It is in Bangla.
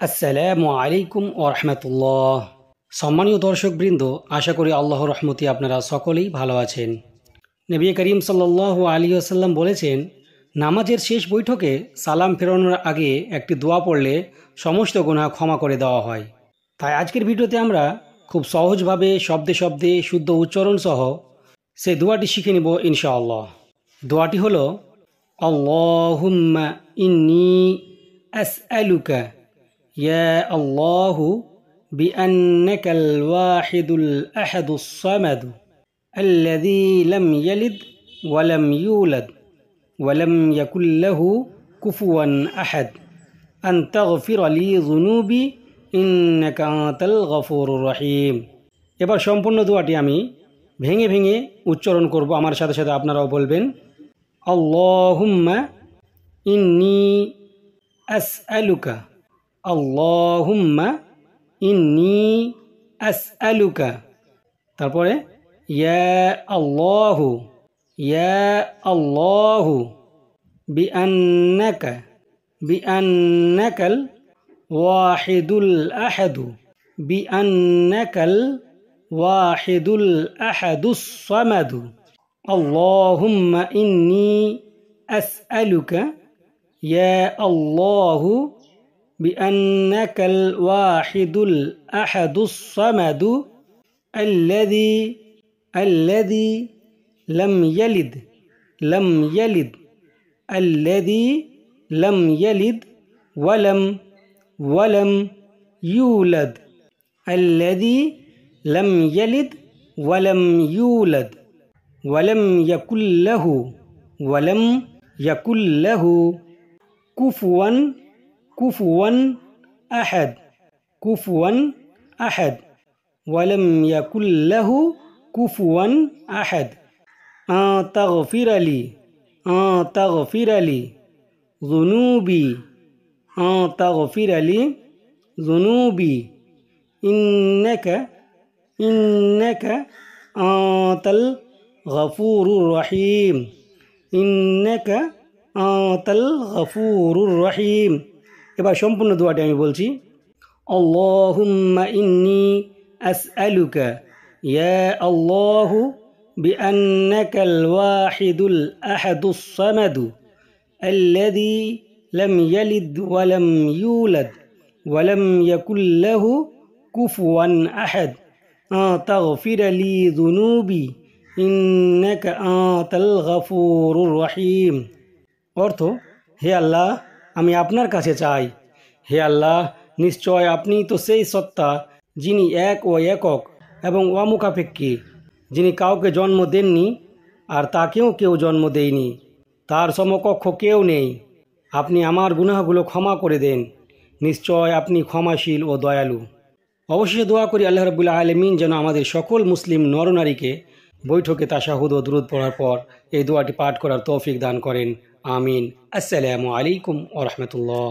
আসসালামু আলাইকুম ওয়া রাহমাতুল্লাহ। সম্মানীয় দর্শকবৃন্দ, আশা করি আল্লাহর রহমতে আপনারা সকলেই ভালো আছেন। নবী করিম সাল্লাল্লাহু আলাইহি ওয়াসাল্লাম বলেছেন, নামাজের শেষ বৈঠকে সালাম ফেরানোর আগে একটি দোয়া পড়লে সমস্ত গুনাহ ক্ষমা করে দেওয়া হয়। তাই আজকের ভিডিওতে আমরা খুব সহজভাবে শব্দে শব্দে শুদ্ধ উচ্চারণ সহ সেই দোয়াটি শিখে নিব ইনশাআল্লাহ। দোয়াটি হলো, আল্লাহুম্মা ইন্নী আসআলুকা ইয়া আল্লাহু বিআন্নাকাল ওয়াহিদুল আহাদুস সামাদু আল্লাযী লাম ইয়ালিদ ওয়া লাম ইউলাদ ওয়া লাম ইয়াকুল লাহু কুফুয়ান আহাদ আন তাগফির লি যুনুবি ইন্নাকা আনতাল গফুরুর রহিম। এবার সম্পূর্ণ দোয়াটি আমি ভেঙে ভেঙে উচ্চারণ করব, আমার সাথে সাথে আপনারাও বলবেন। আল্লাহুম্মা ইন্নী আসআলুকা, আল্লাহুম্মা ইন্নী আসআলুকা, তারপরে ইয়া আল্লাহু, ইয়া আল্লাহু বিআন্নাকাল ওয়াহিদুল আহাদু, বিআন্নাকাল ওয়াহিদুল আহাদুস সামাদু। আল্লাহুম্মা ইন্নী আসআলুকা ইয়া আল্লাহু বিআন্নাকাল ওয়াহিদুল আহাদুস সামাদু আল্লাযী লাম ইয়ালিদ আল্লাযী লাম ইয়ালিদ ওয়া লাম ইউলাদ আল্লাযী লাম ইয়ালিদ ওয়া লাম ইউলাদ ওয়া লাম ইয়াকুল লাহু কুফুয়ান আহাদ ওয়া লাম ইয়াকুল লাহু কুফুয়ান আহাদ। তাগফির লি যুনুবি, তাগফির লি যুনুবি ইন্নাকা আনতাল গফুরুর রহিম, ইন্নাকা আনতাল গফুরুর রহিম। এবার সম্পূর্ণ দোয়াটি আমি বলছি। আল্লাহুম্মা ইন্নী আসআলুকা ইয়া আল্লাহু বিআন্নাকাল ওয়াহিদুল আহাদুস সামাদু আল্লাযী লাম ইয়ালিদ ওয়া লাম ইউলাদ ওয়া লাম ইয়াকুল লাহু কুফুয়ান আহাদ তাগফির লি যুনুবি ইন্নাকা আনতাল গফুরুর রহিম। অর্থ, হে আল্লাহ, আমি আপনার কাছে চাই। হে আল্লাহ, নিশ্চয় আপনি তো সেই সত্তা যিনি এক ও একক এবং অমুখাপেক্ষী, যিনি কাউকে জন্ম দেননি আর তাকেও কেউ জন্ম দেয়নি, তার সমকক্ষ কেউ নেই। আপনি আমার গুনাহগুলো ক্ষমা করে দেন, নিশ্চয় আপনি ক্ষমাশীল ও দয়ালু। অবশেষে দোয়া করি আল্লাহ রাব্বুল আলামিন যেন আমাদের সকল মুসলিম নরনারীকে বৈঠকে তাশাহুদ ও দুরূদ পড়ার পর এই দোয়াটি পাঠ করার তৌফিক দান করেন। আমিন। আসসালামু আলাইকুম ওয়া রাহমাতুল্লাহ।